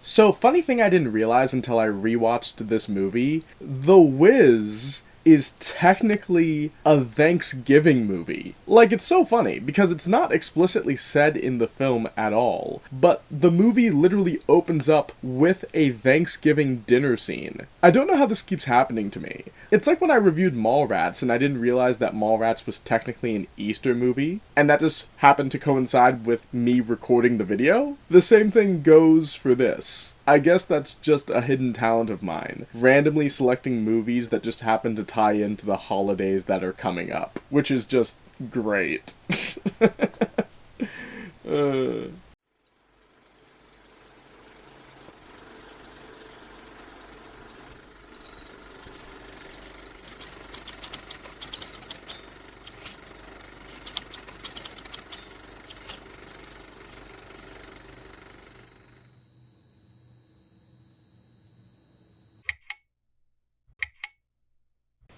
So, funny thing I didn't realize until I rewatched this movie, The Wiz is technically a Thanksgiving movie. Like, it's so funny, because it's not explicitly said in the film at all, but the movie literally opens up with a Thanksgiving dinner scene. I don't know how this keeps happening to me. It's like when I reviewed Mallrats and I didn't realize that Mallrats was technically an Easter movie, and that just happened to coincide with me recording the video. The same thing goes for this. I guess that's just a hidden talent of mine, randomly selecting movies that just happen to tie into the holidays that are coming up, which is just great. uh.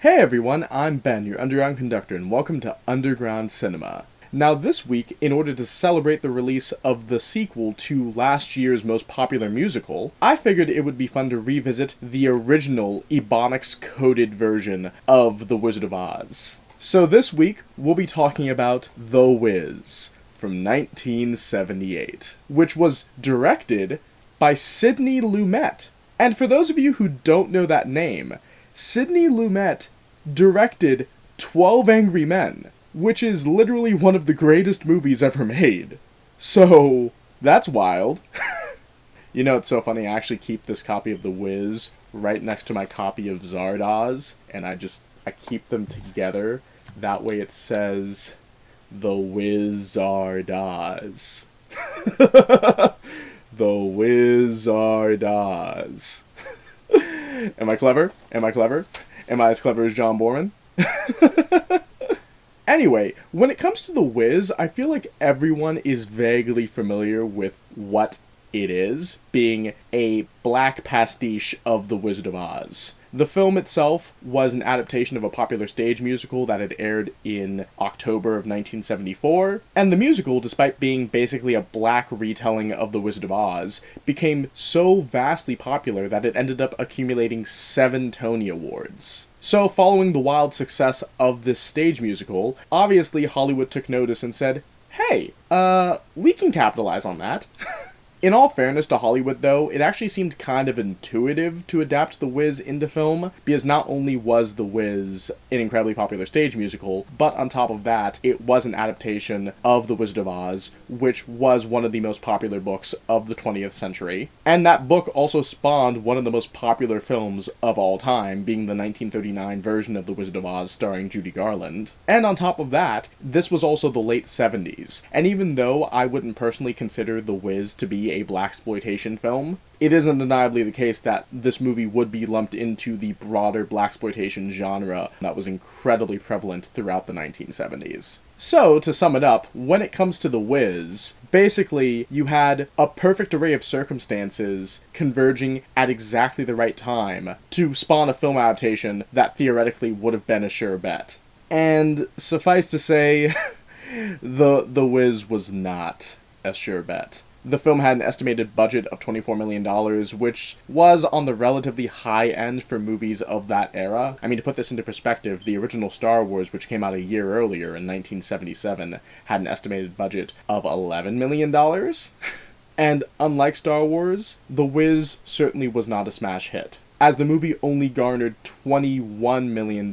Hey everyone, I'm Ben, your underground conductor, and welcome to Underground Cinema. Now this week, in order to celebrate the release of the sequel to last year's most popular musical, I figured it would be fun to revisit the original Ebonics-coded version of The Wizard of Oz. So this week, we'll be talking about The Wiz from 1978, which was directed by Sidney Lumet. And for those of you who don't know that name, Sidney Lumet directed 12 Angry Men, which is literally one of the greatest movies ever made. So, that's wild. You know, it's so funny, I actually keep this copy of The Wiz right next to my copy of Zardoz, and I keep them together. That way it says, The Wiz-Zardoz. The Wiz-Zardoz. Am I clever? Am I clever? Am I as clever as John Borman? Anyway, when it comes to The Wiz, I feel like everyone is vaguely familiar with what it is, being a Black Pastiche of The Wizard of Oz. The film itself was an adaptation of a popular stage musical that had aired in October of 1974, and the musical, despite being basically a black retelling of The Wizard of Oz, became so vastly popular that it ended up accumulating 7 Tony Awards. So, following the wild success of this stage musical, obviously Hollywood took notice and said, hey, we can capitalize on that. In all fairness to Hollywood, though, it actually seemed kind of intuitive to adapt The Wiz into film, because not only was The Wiz an incredibly popular stage musical, but on top of that, it was an adaptation of The Wizard of Oz, which was one of the most popular books of the 20th century. And that book also spawned one of the most popular films of all time, being the 1939 version of The Wizard of Oz starring Judy Garland. And on top of that, this was also the late 70s, and even though I wouldn't personally consider The Wiz to be a blaxploitation film, it is undeniably the case that this movie would be lumped into the broader blaxploitation genre that was incredibly prevalent throughout the 1970s. So, to sum it up, when it comes to The Wiz, basically, you had a perfect array of circumstances converging at exactly the right time to spawn a film adaptation that theoretically would have been a sure bet. And suffice to say, The Wiz was not a sure bet. The film had an estimated budget of $24 million, which was on the relatively high end for movies of that era. I mean, to put this into perspective, the original Star Wars, which came out a year earlier in 1977, had an estimated budget of $11 million. And unlike Star Wars, The Wiz certainly was not a smash hit, as the movie only garnered $21 million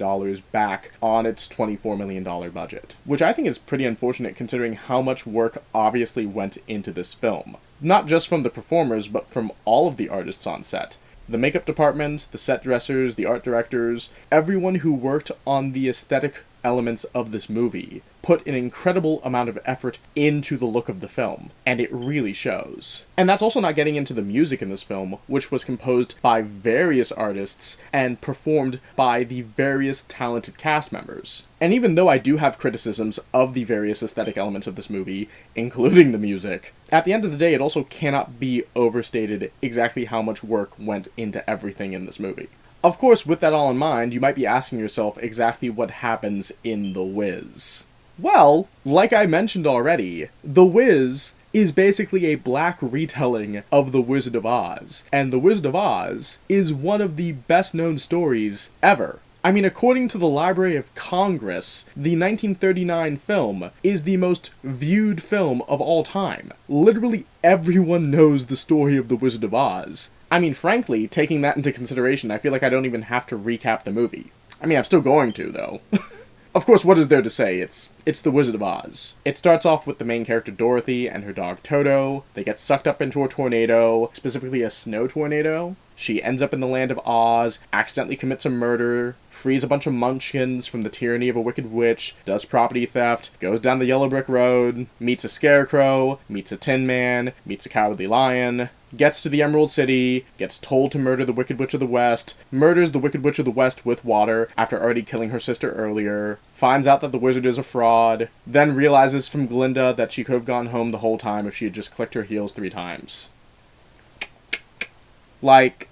back on its $24 million budget, which I think is pretty unfortunate considering how much work obviously went into this film. Not just from the performers, but from all of the artists on set. The makeup department, the set dressers, the art directors, everyone who worked on the aesthetic elements of this movie put an incredible amount of effort into the look of the film, and it really shows. And that's also not getting into the music in this film, which was composed by various artists and performed by the various talented cast members. And even though I do have criticisms of the various aesthetic elements of this movie, including the music, at the end of the day it also cannot be overstated exactly how much work went into everything in this movie. Of course, with that all in mind, you might be asking yourself exactly what happens in The Wiz. Well, like I mentioned already, The Wiz is basically a black retelling of The Wizard of Oz, and The Wizard of Oz is one of the best-known stories ever. I mean, according to the Library of Congress, the 1939 film is the most viewed film of all time. Literally everyone knows the story of The Wizard of Oz. I mean, frankly, taking that into consideration, I feel like I don't even have to recap the movie. I mean, I'm still going to, though. Of course, what is there to say? It's The Wizard of Oz. It starts off with the main character Dorothy and her dog Toto. They get sucked up into a tornado, specifically a snow tornado. She ends up in the land of Oz, accidentally commits a murder, frees a bunch of munchkins from the tyranny of a wicked witch, does property theft, goes down the yellow brick road, meets a Scarecrow, meets a Tin Man, meets a Cowardly Lion, gets to the Emerald City, gets told to murder the Wicked Witch of the West, murders the Wicked Witch of the West with water after already killing her sister earlier, finds out that the wizard is a fraud, then realizes from Glinda that she could have gone home the whole time if she had just clicked her heels 3 times. Like,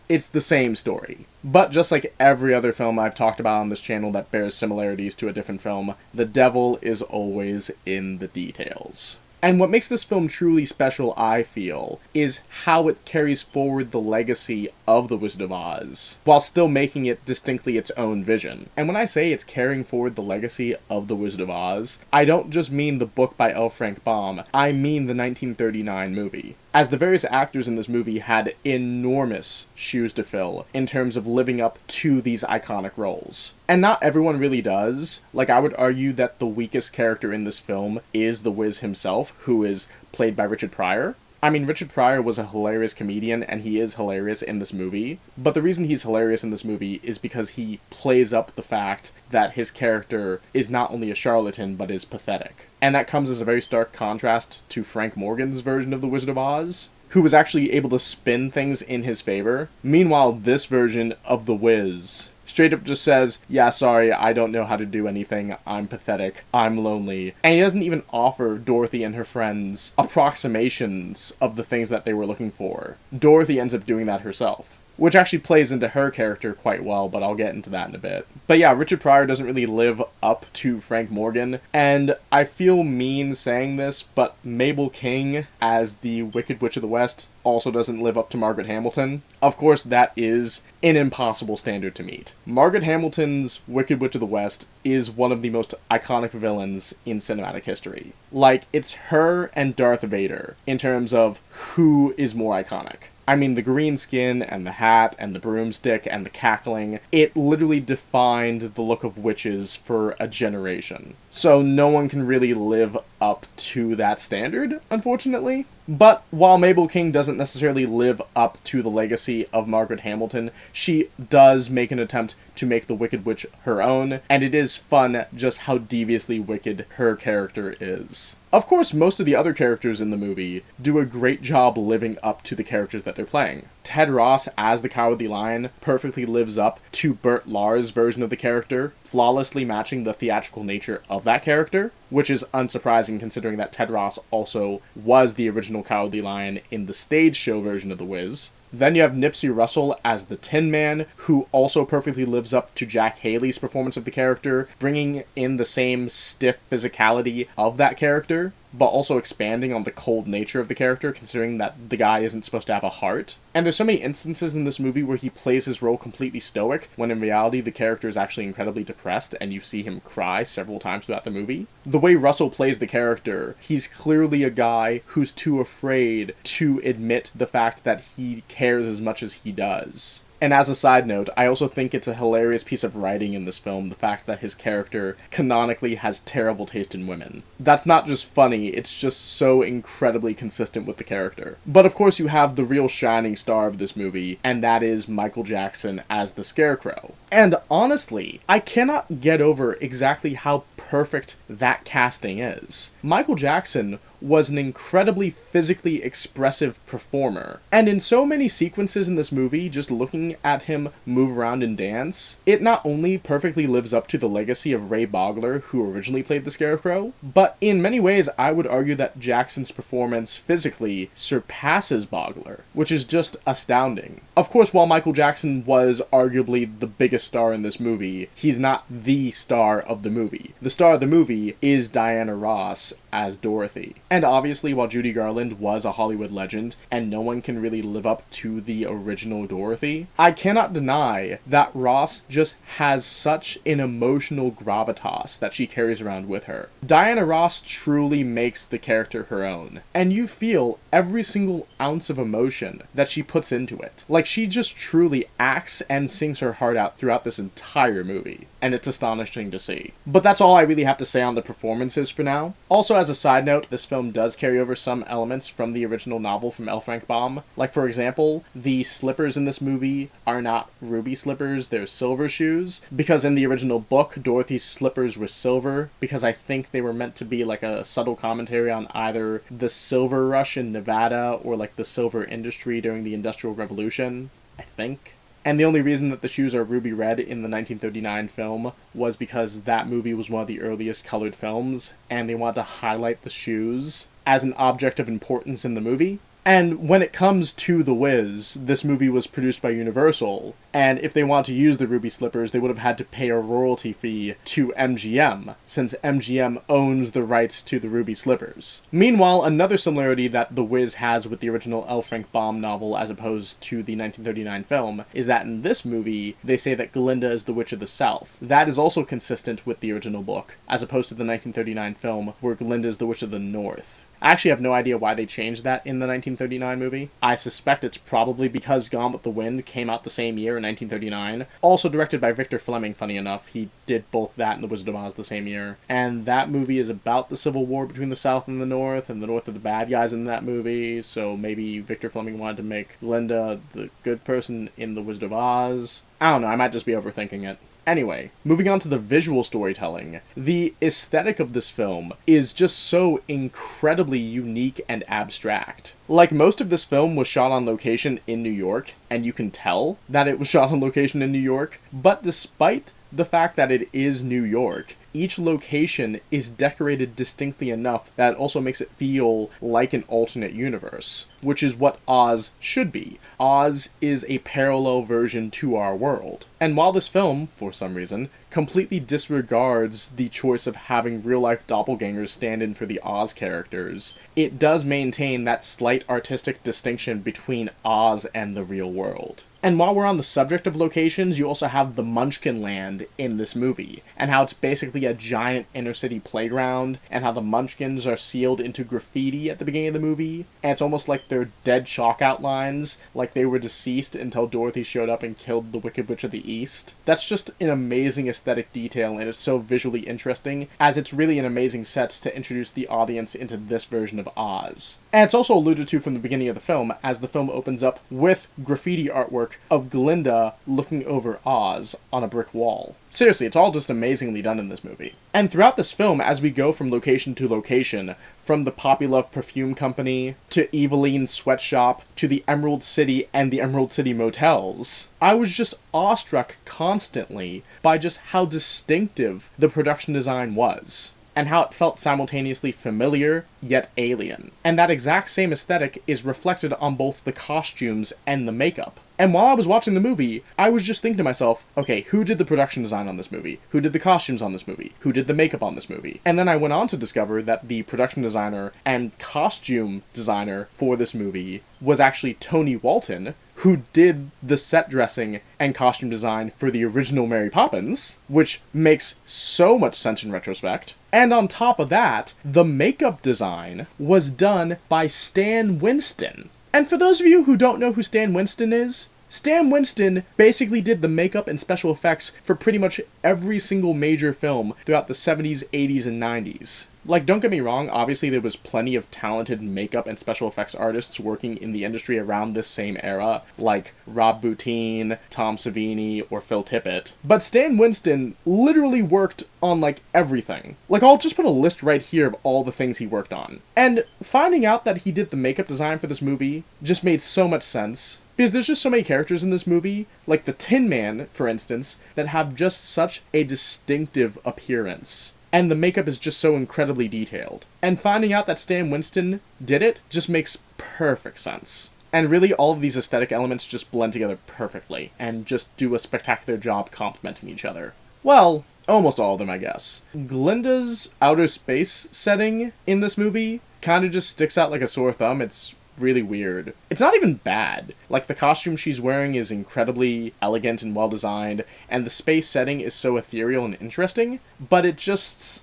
it's the same story. But just like every other film I've talked about on this channel that bears similarities to a different film, the devil is always in the details. And what makes this film truly special, I feel, is how it carries forward the legacy of The Wizard of Oz, while still making it distinctly its own vision. And when I say it's carrying forward the legacy of The Wizard of Oz, I don't just mean the book by L. Frank Baum, I mean the 1939 movie. As the various actors in this movie had enormous shoes to fill in terms of living up to these iconic roles. And not everyone really does. Like, I would argue that the weakest character in this film is the Wiz himself, who is played by Richard Pryor. I mean, Richard Pryor was a hilarious comedian, and he is hilarious in this movie. But the reason he's hilarious in this movie is because he plays up the fact that his character is not only a charlatan, but is pathetic. And that comes as a very stark contrast to Frank Morgan's version of The Wizard of Oz, who was actually able to spin things in his favor. Meanwhile, this version of The Wiz straight up just says, yeah, sorry, I don't know how to do anything, I'm pathetic, I'm lonely. And he doesn't even offer Dorothy and her friends approximations of the things that they were looking for. Dorothy ends up doing that herself, which actually plays into her character quite well, but I'll get into that in a bit. But yeah, Richard Pryor doesn't really live up to Frank Morgan, and I feel mean saying this, but Mabel King as the Wicked Witch of the West also doesn't live up to Margaret Hamilton. Of course, that is an impossible standard to meet. Margaret Hamilton's Wicked Witch of the West is one of the most iconic villains in cinematic history. Like, it's her and Darth Vader in terms of who is more iconic. I mean, the green skin, and the hat, and the broomstick, and the cackling, it literally defined the look of witches for a generation. So no one can really live up to that standard, unfortunately. But while Mabel King doesn't necessarily live up to the legacy of Margaret Hamilton, she does make an attempt to make the Wicked Witch her own, and it is fun just how deviously wicked her character is. Of course, most of the other characters in the movie do a great job living up to the characters that they're playing. Ted Ross as the Cowardly Lion perfectly lives up to Bert Lahr's version of the character, flawlessly matching the theatrical nature of that character, which is unsurprising considering that Ted Ross also was the original Cowardly Lion in the stage show version of The Wiz. Then you have Nipsey Russell as the Tin Man, who also perfectly lives up to Jack Haley's performance of the character, bringing in the same stiff physicality of that character, but also expanding on the cold nature of the character, considering that the guy isn't supposed to have a heart. And there's so many instances in this movie where he plays his role completely stoic, when in reality the character is actually incredibly depressed, and you see him cry several times throughout the movie. The way Russell plays the character, he's clearly a guy who's too afraid to admit the fact that he cares as much as he does. And as a side note, I also think it's a hilarious piece of writing in this film, the fact that his character canonically has terrible taste in women. That's not just funny, it's just so incredibly consistent with the character. But of course you have the real shining star of this movie, and that is Michael Jackson as the Scarecrow. And honestly, I cannot get over exactly how perfect that casting is. Michael Jackson was an incredibly physically expressive performer. And in so many sequences in this movie, just looking at him move around and dance, it not only perfectly lives up to the legacy of Ray Bogler, who originally played the Scarecrow, but in many ways I would argue that Jackson's performance physically surpasses Bogler, which is just astounding. Of course, while Michael Jackson was arguably the biggest star in this movie, he's not the star of the movie. The star of the movie is Diana Ross as Dorothy. And obviously, while Judy Garland was a Hollywood legend, and no one can really live up to the original Dorothy, I cannot deny that Ross just has such an emotional gravitas that she carries around with her. Diana Ross truly makes the character her own, and you feel every single ounce of emotion that she puts into it. Like, she just truly acts and sings her heart out throughout this entire movie, and it's astonishing to see. But that's all I really have to say on the performances for now. Also, as a side note, this film does carry over some elements from the original novel from L. Frank Baum. Like, for example, the slippers in this movie are not ruby slippers, they're silver shoes, because in the original book, Dorothy's slippers were silver, because I think they were meant to be like a subtle commentary on either the silver rush in Nevada or like the silver industry during the Industrial Revolution, I think. And the only reason that the shoes are ruby red in the 1939 film was because that movie was one of the earliest colored films, and they wanted to highlight the shoes as an object of importance in the movie. And when it comes to The Wiz, this movie was produced by Universal, and if they wanted to use the ruby slippers, they would have had to pay a royalty fee to MGM, since MGM owns the rights to the ruby slippers. Meanwhile, another similarity that The Wiz has with the original L. Frank Baum novel as opposed to the 1939 film is that in this movie, they say that Glinda is the Witch of the South. That is also consistent with the original book, as opposed to the 1939 film, where Glinda is the Witch of the North. I actually have no idea why they changed that in the 1939 movie. I suspect it's probably because Gone with the Wind came out the same year in 1939. Also directed by Victor Fleming, funny enough. He did both that and The Wizard of Oz the same year. And that movie is about the Civil War between the South and the North are the bad guys in that movie, so maybe Victor Fleming wanted to make Glinda the good person in The Wizard of Oz. I don't know, I might just be overthinking it. Anyway, moving on to the visual storytelling, the aesthetic of this film is just so incredibly unique and abstract. Like, most of this film was shot on location in New York, and you can tell that it was shot on location in New York, but despite the fact that it is New York, each location is decorated distinctly enough that it also makes it feel like an alternate universe, which is what Oz should be. Oz is a parallel version to our world. And while this film, for some reason, completely disregards the choice of having real-life doppelgangers stand in for the Oz characters, it does maintain that slight artistic distinction between Oz and the real world. And while we're on the subject of locations, you also have the Munchkin Land in this movie, and how it's basically a giant inner-city playground, and how the Munchkins are sealed into graffiti at the beginning of the movie, and it's almost like they're dead chalk outlines, like they were deceased until Dorothy showed up and killed the Wicked Witch of the East. That's just an amazing aesthetic detail, and it's so visually interesting, as it's really an amazing set to introduce the audience into this version of Oz. And it's also alluded to from the beginning of the film, as the film opens up with graffiti artwork of Glinda looking over Oz on a brick wall. Seriously, it's all just amazingly done in this movie. And throughout this film, as we go from location to location, from the Poppy Love Perfume Company, to Eveline's sweatshop, to the Emerald City and the Emerald City motels, I was just awestruck constantly by just how distinctive the production design was, and how it felt simultaneously familiar, yet alien. And that exact same aesthetic is reflected on both the costumes and the makeup. And while I was watching the movie, I was just thinking to myself, okay, who did the production design on this movie? Who did the costumes on this movie? Who did the makeup on this movie? And then I went on to discover that the production designer and costume designer for this movie was actually Tony Walton, who did the set dressing and costume design for the original Mary Poppins, which makes so much sense in retrospect. And on top of that, the makeup design was done by Stan Winston. And for those of you who don't know who Stan Winston is, Stan Winston basically did the makeup and special effects for pretty much every single major film throughout the 70s, 80s, and 90s. Like, don't get me wrong, obviously there was plenty of talented makeup and special effects artists working in the industry around this same era, like Rob Bottin, Tom Savini, or Phil Tippett. But Stan Winston literally worked on, like, everything. Like, I'll just put a list right here of all the things he worked on. And finding out that he did the makeup design for this movie just made so much sense. Because there's just so many characters in this movie, like the Tin Man, for instance, that have just such a distinctive appearance. And the makeup is just so incredibly detailed. And finding out that Stan Winston did it just makes perfect sense. And really, all of these aesthetic elements just blend together perfectly, and just do a spectacular job complementing each other. Well, Almost all of them, I guess. Glinda's outer space setting in this movie kind of just sticks out like a sore thumb. It's really weird. It's not even bad. Like, the costume she's wearing is incredibly elegant and well designed, and the space setting is so ethereal and interesting, but it's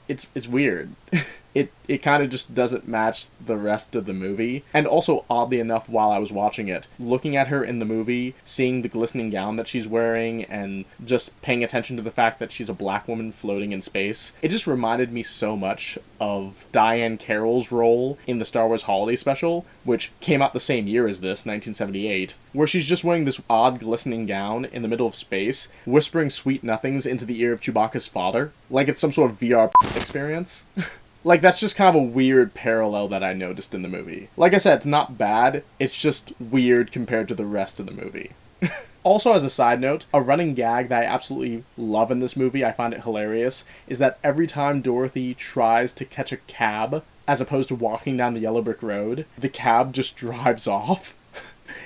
weird. It kind of just doesn't match the rest of the movie. And also, oddly enough, while I was watching it, looking at her in the movie, seeing the glistening gown that she's wearing, and just paying attention to the fact that she's a black woman floating in space, it just reminded me so much of Diane Carroll's role in the Star Wars Holiday Special, which came out the same year as this, 1978, where she's just wearing this odd glistening gown in the middle of space, whispering sweet nothings into the ear of Chewbacca's father, like it's some sort of VR experience. Like, that's just kind of a weird parallel that I noticed in the movie. Like I said, it's not bad, it's just weird compared to the rest of the movie. Also, as a side note, a running gag that I absolutely love in this movie, I find it hilarious, is that every time Dorothy tries to catch a cab, as opposed to walking down the yellow brick road, the cab just drives off.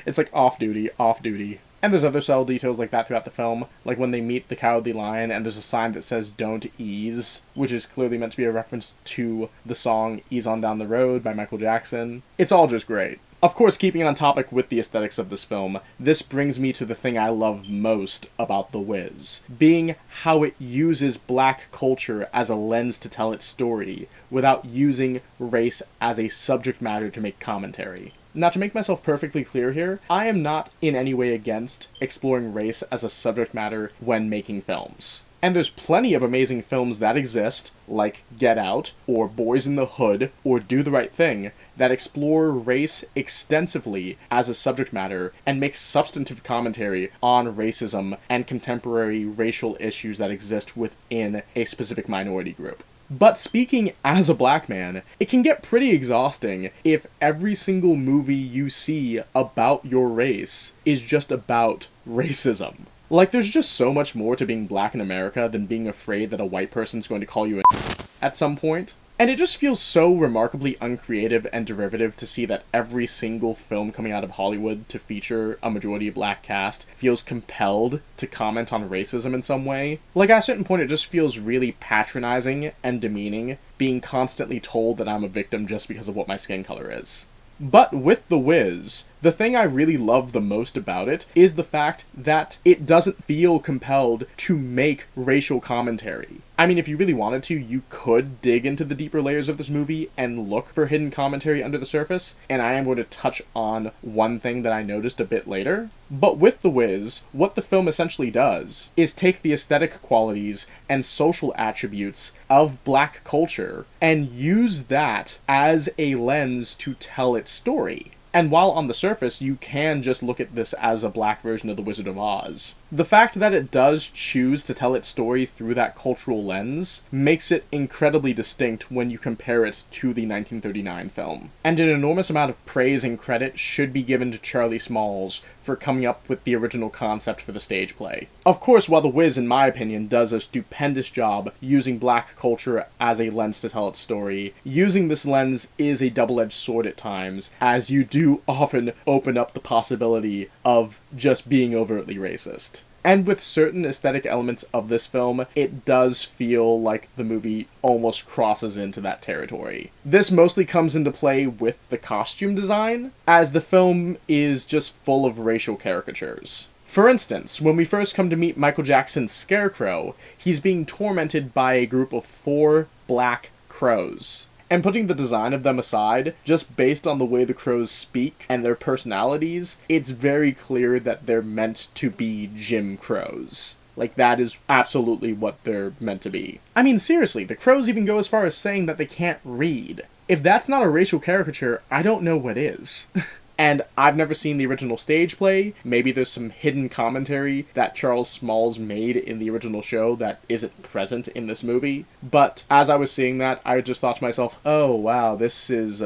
It's like off-duty, off-duty. And there's other subtle details like that throughout the film, like when they meet the Cowardly Lion and there's a sign that says "Don't Ease," which is clearly meant to be a reference to the song "Ease on Down the Road" by Michael Jackson. It's all just great. Of course, keeping on topic with the aesthetics of this film, this brings me to the thing I love most about The Wiz, being how it uses black culture as a lens to tell its story, without using race as a subject matter to make commentary. Now, to make myself perfectly clear here, I am not in any way against exploring race as a subject matter when making films. And there's plenty of amazing films that exist, like Get Out, or Boys in the Hood, or Do the Right Thing, that explore race extensively as a subject matter and make substantive commentary on racism and contemporary racial issues that exist within a specific minority group. But speaking as a black man, it can get pretty exhausting if every single movie you see about your race is just about racism. Like, there's just so much more to being black in America than being afraid that a white person's going to call you at some point. And it just feels so remarkably uncreative and derivative to see that every single film coming out of Hollywood to feature a majority black cast feels compelled to comment on racism in some way. Like, at a certain point, it just feels really patronizing and demeaning, being constantly told that I'm a victim just because of what my skin color is. But with The Wiz, the thing I really love the most about it is the fact that it doesn't feel compelled to make racial commentary. I mean, if you really wanted to, you could dig into the deeper layers of this movie and look for hidden commentary under the surface, and I am going to touch on one thing that I noticed a bit later. But with The Wiz, what the film essentially does is take the aesthetic qualities and social attributes of black culture and use that as a lens to tell its story. And while on the surface, you can just look at this as a black version of The Wizard of Oz, the fact that it does choose to tell its story through that cultural lens makes it incredibly distinct when you compare it to the 1939 film. And an enormous amount of praise and credit should be given to Charlie Smalls for coming up with the original concept for the stage play. Of course, while The Wiz, in my opinion, does a stupendous job using black culture as a lens to tell its story, using this lens is a double-edged sword at times, as you do often open up the possibility of just being overtly racist. And with certain aesthetic elements of this film, it does feel like the movie almost crosses into that territory. This mostly comes into play with the costume design, as the film is just full of racial caricatures. For instance, when we first come to meet Michael Jackson's Scarecrow, he's being tormented by a group of 4 black crows. And putting the design of them aside, just based on the way the crows speak and their personalities, it's very clear that they're meant to be Jim Crows. Like, that is absolutely what they're meant to be. I mean, seriously, the crows even go as far as saying that they can't read. If that's not a racial caricature, I don't know what is. And I've never seen the original stage play. Maybe there's some hidden commentary that Charles Smalls made in the original show that isn't present in this movie. But as I was seeing that, I just thought to myself, oh wow, this is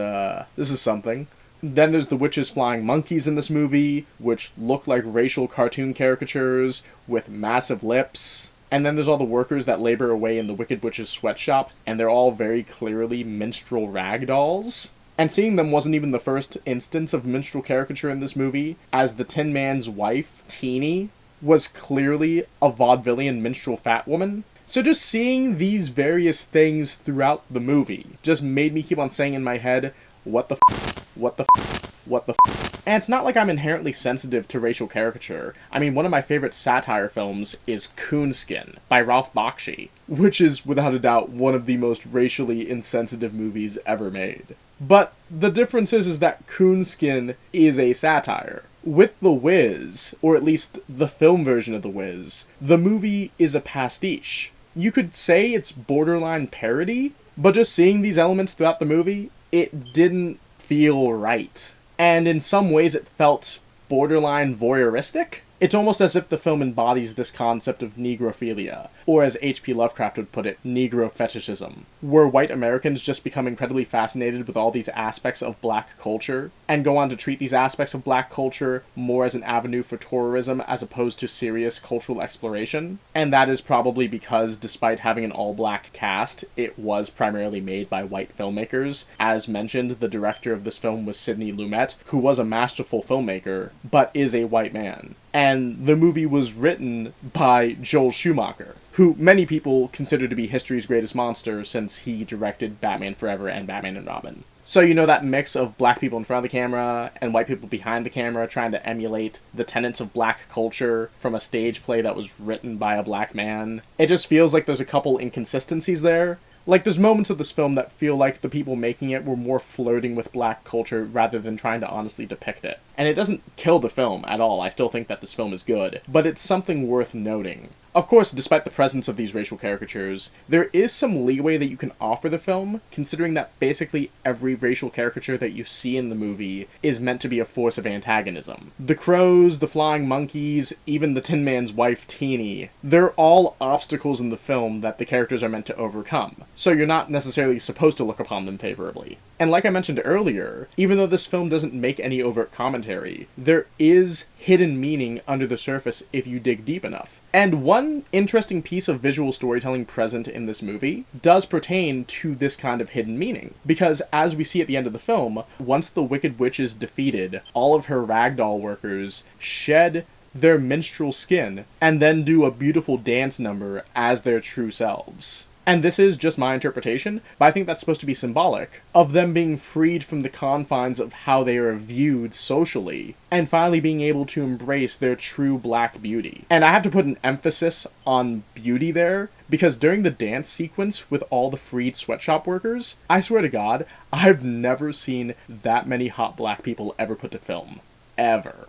something. Then there's the witches flying monkeys in this movie, which look like racial cartoon caricatures with massive lips. And then there's all the workers that labor away in the Wicked Witch's sweatshop, and they're all very clearly minstrel rag dolls. And seeing them wasn't even the first instance of minstrel caricature in this movie, as the Tin Man's wife, Teeny, was clearly a vaudevillian minstrel fat woman. So just seeing these various things throughout the movie just made me keep on saying in my head, what the f***, what the f***, what the f***. And it's not like I'm inherently sensitive to racial caricature. I mean, one of my favorite satire films is Coonskin by Ralph Bakshi, which is without a doubt one of the most racially insensitive movies ever made. But the difference is that Coonskin is a satire. With The Wiz, or at least the film version of The Wiz, the movie is a pastiche. You could say it's borderline parody, but just seeing these elements throughout the movie, it didn't feel right. And in some ways it felt borderline voyeuristic. It's almost as if the film embodies this concept of negrophilia, or as H.P. Lovecraft would put it, negro fetishism, where white Americans just become incredibly fascinated with all these aspects of black culture, and go on to treat these aspects of black culture more as an avenue for tourism as opposed to serious cultural exploration. And that is probably because, despite having an all-black cast, it was primarily made by white filmmakers. As mentioned, the director of this film was Sidney Lumet, who was a masterful filmmaker, but is a white man. And the movie was written by Joel Schumacher, who many people consider to be history's greatest monster since he directed Batman Forever and Batman and Robin. So you know that mix of black people in front of the camera and white people behind the camera trying to emulate the tenets of black culture from a stage play that was written by a black man? It just feels like there's a couple inconsistencies there. Like, there's moments of this film that feel like the people making it were more flirting with black culture rather than trying to honestly depict it. And it doesn't kill the film at all. I still think that this film is good, but it's something worth noting. Of course, despite the presence of these racial caricatures, there is some leeway that you can offer the film, considering that basically every racial caricature that you see in the movie is meant to be a force of antagonism. The crows, the flying monkeys, even the Tin Man's wife, Teeny, they're all obstacles in the film that the characters are meant to overcome, so you're not necessarily supposed to look upon them favorably. And like I mentioned earlier, even though this film doesn't make any overt commentary, there is hidden meaning under the surface if you dig deep enough. And one interesting piece of visual storytelling present in this movie does pertain to this kind of hidden meaning. Because as we see at the end of the film, once the Wicked Witch is defeated, all of her ragdoll workers shed their minstrel skin and then do a beautiful dance number as their true selves. And this is just my interpretation, but I think that's supposed to be symbolic of them being freed from the confines of how they are viewed socially, and finally being able to embrace their true black beauty. And I have to put an emphasis on beauty there, because during the dance sequence with all the freed sweatshop workers, I swear to God, I've never seen that many hot black people ever put to film. Ever.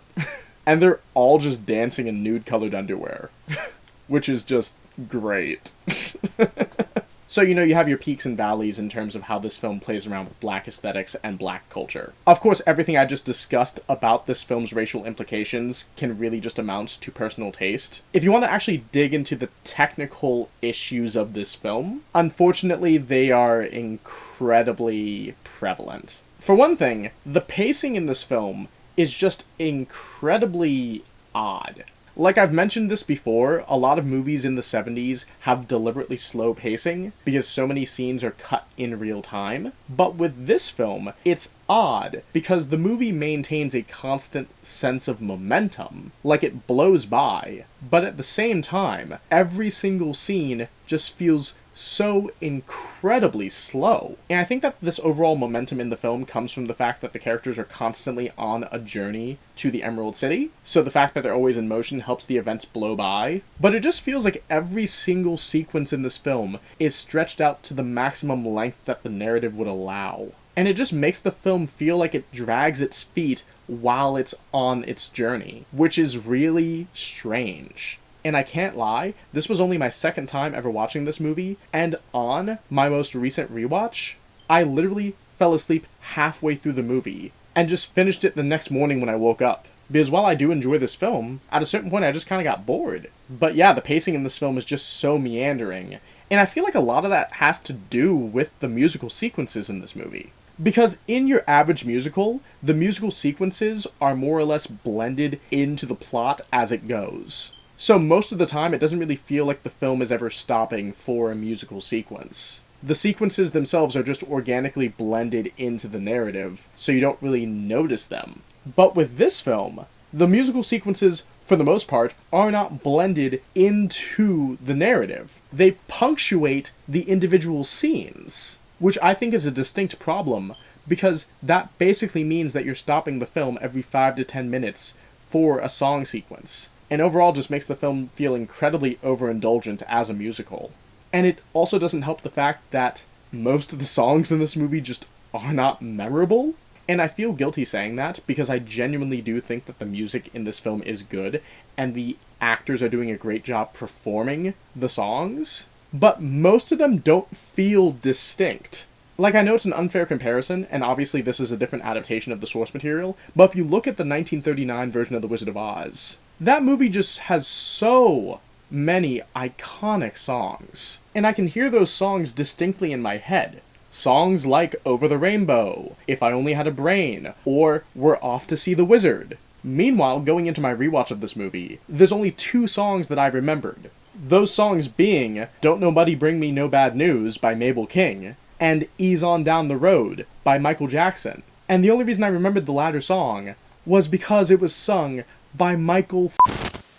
And they're all just dancing in nude-colored underwear. Which is just great. So, you know, you have your peaks and valleys in terms of how this film plays around with black aesthetics and black culture. Of course, everything I just discussed about this film's racial implications can really just amount to personal taste. If you want to actually dig into the technical issues of this film, unfortunately, they are incredibly prevalent. For one thing, the pacing in this film is just incredibly odd. Like I've mentioned this before, a lot of movies in the 70s have deliberately slow pacing because so many scenes are cut in real time. But with this film, it's odd because the movie maintains a constant sense of momentum, like it blows by. But at the same time, every single scene just feels so incredibly slow. And I think that this overall momentum in the film comes from the fact that the characters are constantly on a journey to the Emerald City, so the fact that they're always in motion helps the events blow by. But it just feels like every single sequence in this film is stretched out to the maximum length that the narrative would allow. And it just makes the film feel like it drags its feet while it's on its journey, which is really strange. And I can't lie, this was only my second time ever watching this movie, and on my most recent rewatch, I literally fell asleep halfway through the movie, and just finished it the next morning when I woke up. Because while I do enjoy this film, at a certain point I just kind of got bored. But yeah, the pacing in this film is just so meandering, and I feel like a lot of that has to do with the musical sequences in this movie. Because in your average musical, the musical sequences are more or less blended into the plot as it goes. So most of the time, it doesn't really feel like the film is ever stopping for a musical sequence. The sequences themselves are just organically blended into the narrative, so you don't really notice them. But with this film, the musical sequences for the most part, are not blended into the narrative. They punctuate the individual scenes, which I think is a distinct problem, because that basically means that you're stopping the film every 5 to 10 minutes for a song sequence, and overall just makes the film feel incredibly overindulgent as a musical. And it also doesn't help the fact that most of the songs in this movie just are not memorable. And I feel guilty saying that, because I genuinely do think that the music in this film is good, and the actors are doing a great job performing the songs, but most of them don't feel distinct. Like, I know it's an unfair comparison, and obviously this is a different adaptation of the source material, but if you look at the 1939 version of The Wizard of Oz, that movie just has so many iconic songs. And I can hear those songs distinctly in my head. Songs like Over the Rainbow, If I Only Had a Brain, or We're Off to See the Wizard. Meanwhile, going into my rewatch of this movie, there's only 2 songs that I remembered. Those songs being Don't Nobody Bring Me No Bad News by Mabel King, and Ease On Down the Road by Michael Jackson. And the only reason I remembered the latter song was because it was sung by Michael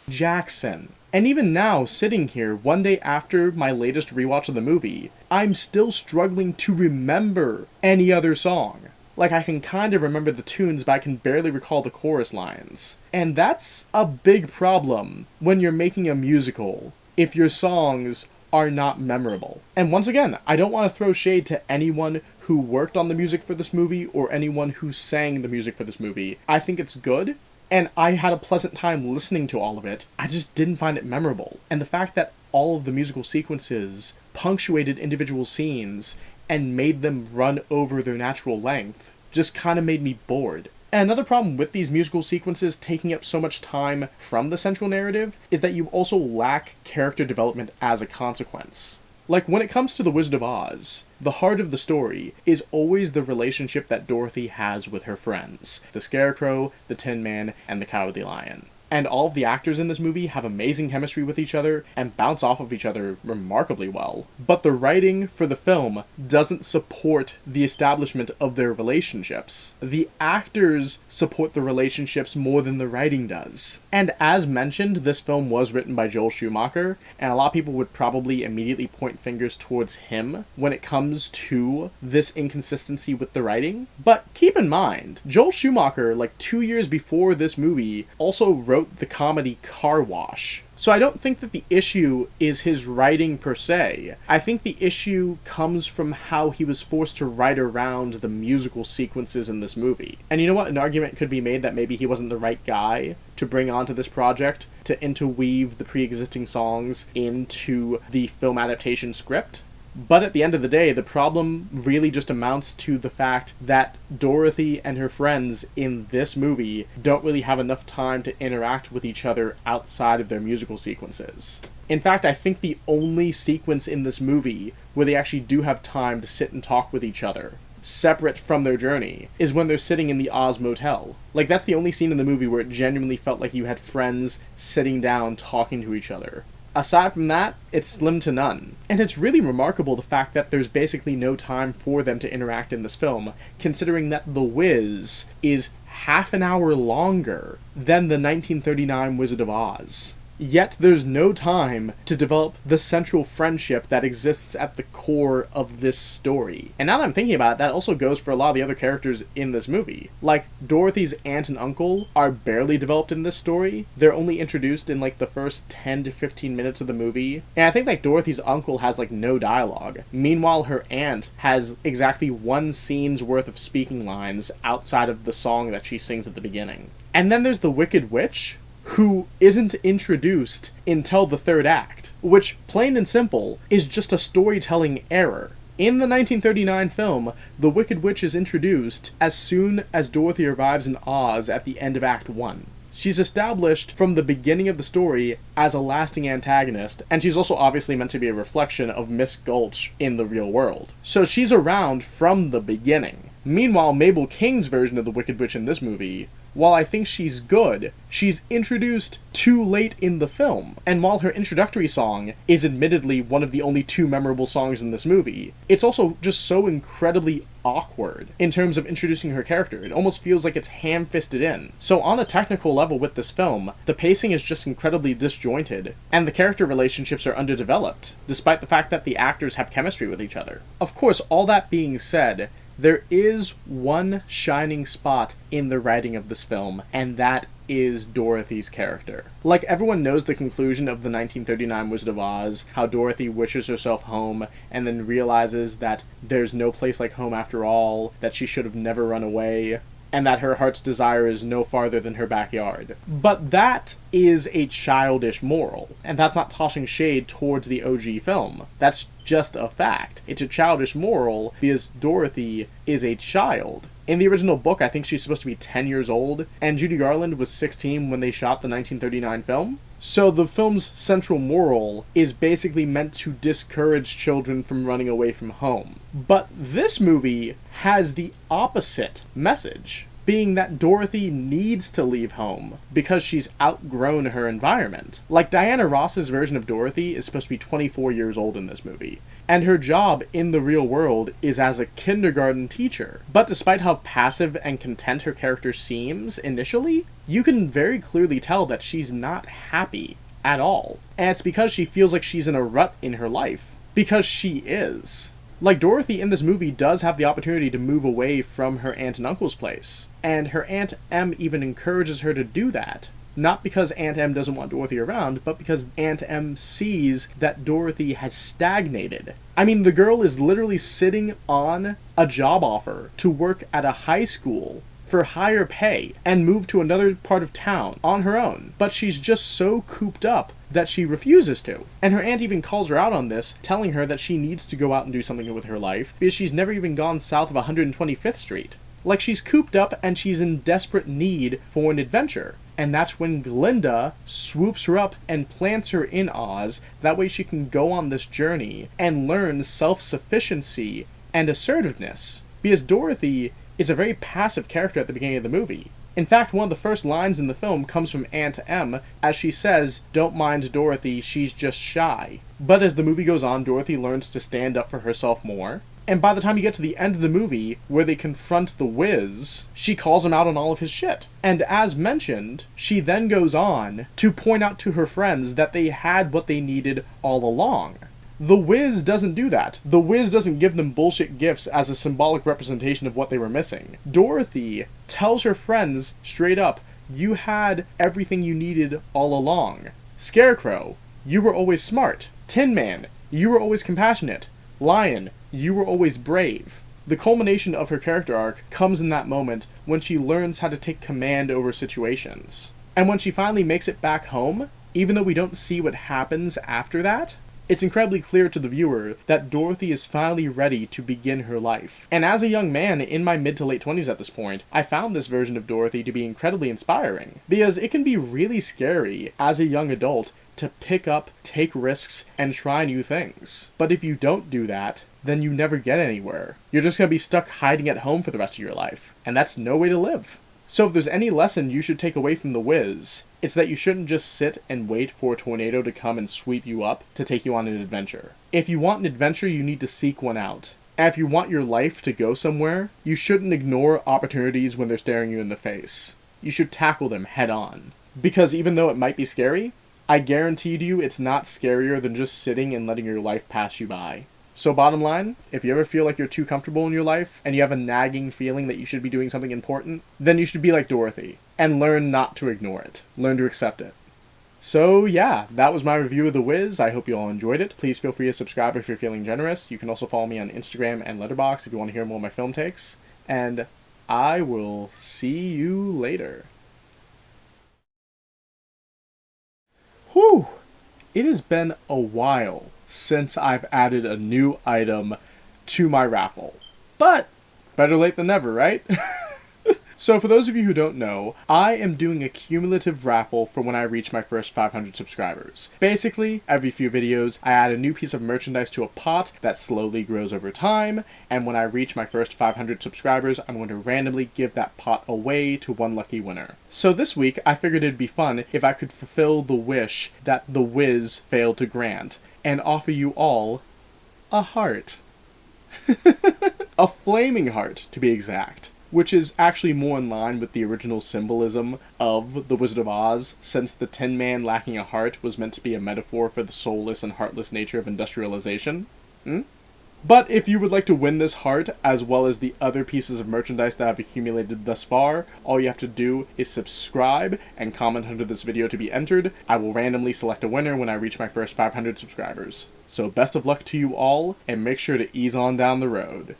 Jackson. And even now, sitting here, one day after my latest rewatch of the movie, I'm still struggling to remember any other song. Like, I can kind of remember the tunes, but I can barely recall the chorus lines. And that's a big problem when you're making a musical, if your songs are not memorable. And once again, I don't want to throw shade to anyone who worked on the music for this movie, or anyone who sang the music for this movie. I think it's good, and I had a pleasant time listening to all of it. I just didn't find it memorable. And the fact that all of the musical sequences punctuated individual scenes and made them run over their natural length just kind of made me bored. And another problem with these musical sequences taking up so much time from the central narrative is that you also lack character development as a consequence. Like, when it comes to The Wizard of Oz, the heart of the story is always the relationship that Dorothy has with her friends, the Scarecrow, the Tin Man, and the Cowardly Lion. And all of the actors in this movie have amazing chemistry with each other and bounce off of each other remarkably well. But the writing for the film doesn't support the establishment of their relationships. The actors support the relationships more than the writing does. And as mentioned, this film was written by Joel Schumacher, and a lot of people would probably immediately point fingers towards him when it comes to this inconsistency with the writing. But keep in mind, Joel Schumacher, like 2 years before this movie, also wrote the comedy Car Wash. So I don't think that the issue is his writing per se. I think the issue comes from how he was forced to write around the musical sequences in this movie. And you know what? An argument could be made that maybe he wasn't the right guy to bring onto this project to interweave the pre-existing songs into the film adaptation script. But at the end of the day, the problem really just amounts to the fact that Dorothy and her friends in this movie don't really have enough time to interact with each other outside of their musical sequences. In fact, I think the only sequence in this movie where they actually do have time to sit and talk with each other, separate from their journey, is when they're sitting in the Oz Motel. Like, that's the only scene in the movie where it genuinely felt like you had friends sitting down talking to each other. Aside from that, it's slim to none. And it's really remarkable the fact that there's basically no time for them to interact in this film, considering that The Wiz is half an hour longer than the 1939 Wizard of Oz. Yet there's no time to develop the central friendship that exists at the core of this story. And now that I'm thinking about it, that also goes for a lot of the other characters in this movie. Like, Dorothy's aunt and uncle are barely developed in this story. They're only introduced in, like, the first 10 to 15 minutes of the movie. And I think, like, Dorothy's uncle has, like, no dialogue. Meanwhile, her aunt has exactly 1 scene's worth of speaking lines outside of the song that she sings at the beginning. And then there's the Wicked Witch, who isn't introduced until the 3rd act, which, plain and simple, is just a storytelling error. In the 1939 film, the Wicked Witch is introduced as soon as Dorothy arrives in Oz at the end of Act 1. She's established from the beginning of the story as a lasting antagonist, and she's also obviously meant to be a reflection of Miss Gulch in the real world. So she's around from the beginning. Meanwhile, Mabel King's version of the Wicked Witch in this movie, while I think she's good, she's introduced too late in the film. And while her introductory song is admittedly one of the only 2 memorable songs in this movie, it's also just so incredibly awkward in terms of introducing her character. It almost feels like it's ham-fisted in. So on a technical level with this film, the pacing is just incredibly disjointed, and the character relationships are underdeveloped, despite the fact that the actors have chemistry with each other. Of course, all that being said, there is one shining spot in the writing of this film, and that is Dorothy's character. Like, everyone knows the conclusion of the 1939 Wizard of Oz, how Dorothy wishes herself home, and then realizes that there's no place like home after all, that she should have never run away, and that her heart's desire is no farther than her backyard. But that is a childish moral, and that's not tossing shade towards the OG film. That's just a fact. It's a childish moral because Dorothy is a child. In the original book, I think she's supposed to be 10 years old, and Judy Garland was 16 when they shot the 1939 film. So the film's central moral is basically meant to discourage children from running away from home. But this movie has the opposite message, being that Dorothy needs to leave home because she's outgrown her environment. Like, Diana Ross's version of Dorothy is supposed to be 24 years old in this movie, and her job in the real world is as a kindergarten teacher. But despite how passive and content her character seems initially, you can very clearly tell that she's not happy at all. And it's because she feels like she's in a rut in her life. Because she is. Like, Dorothy in this movie does have the opportunity to move away from her aunt and uncle's place, and her Aunt Em even encourages her to do that. Not because Aunt Em doesn't want Dorothy around, but because Aunt Em sees that Dorothy has stagnated. I mean, the girl is literally sitting on a job offer to work at a high school for higher pay and move to another part of town on her own, but she's just so cooped up that she refuses to. And her aunt even calls her out on this, telling her that she needs to go out and do something with her life because she's never even gone south of 125th Street. Like, she's cooped up and she's in desperate need for an adventure. And that's when Glinda swoops her up and plants her in Oz. That way she can go on this journey and learn self-sufficiency and assertiveness. Because Dorothy is a very passive character at the beginning of the movie. In fact, one of the first lines in the film comes from Aunt Em, as she says, "Don't mind Dorothy, she's just shy." But as the movie goes on, Dorothy learns to stand up for herself more. And by the time you get to the end of the movie, where they confront the Wiz, she calls him out on all of his shit. And as mentioned, she then goes on to point out to her friends that they had what they needed all along. The Wiz doesn't do that. The Wiz doesn't give them bullshit gifts as a symbolic representation of what they were missing. Dorothy tells her friends straight up, "You had everything you needed all along. Scarecrow, you were always smart. Tin Man, you were always compassionate. Lion, you were always brave." The culmination of her character arc comes in that moment when she learns how to take command over situations. And when she finally makes it back home, even though we don't see what happens after that, it's incredibly clear to the viewer that Dorothy is finally ready to begin her life. And as a young man in my mid to late 20s at this point, I found this version of Dorothy to be incredibly inspiring. Because it can be really scary as a young adult to pick up, take risks, and try new things. But if you don't do that, then you never get anywhere. You're just going to be stuck hiding at home for the rest of your life. And that's no way to live. So if there's any lesson you should take away from The Wiz, it's that you shouldn't just sit and wait for a tornado to come and sweep you up to take you on an adventure. If you want an adventure, you need to seek one out. And if you want your life to go somewhere, you shouldn't ignore opportunities when they're staring you in the face. You should tackle them head on. Because even though it might be scary, I guarantee you it's not scarier than just sitting and letting your life pass you by. So bottom line, if you ever feel like you're too comfortable in your life, and you have a nagging feeling that you should be doing something important, then you should be like Dorothy, and learn not to ignore it. Learn to accept it. So yeah, that was my review of The Wiz. I hope you all enjoyed it. Please feel free to subscribe if you're feeling generous. You can also follow me on Instagram and Letterboxd if you want to hear more of my film takes. And I will see you later. Whew! It has been a while since I've added a new item to my raffle. But better late than never, right? So for those of you who don't know, I am doing a cumulative raffle for when I reach my first 500 subscribers. Basically, every few videos, I add a new piece of merchandise to a pot that slowly grows over time, and when I reach my first 500 subscribers, I'm going to randomly give that pot away to one lucky winner. So this week, I figured it'd be fun if I could fulfill the wish that The Wiz failed to grant, and offer you all a heart. A flaming heart, to be exact, which is actually more in line with the original symbolism of The Wizard of Oz, since the Tin Man lacking a heart was meant to be a metaphor for the soulless and heartless nature of industrialization. But if you would like to win this heart, as well as the other pieces of merchandise that I've accumulated thus far, all you have to do is subscribe and comment under this video to be entered. I will randomly select a winner when I reach my first 500 subscribers. So best of luck to you all, and make sure to ease on down the road.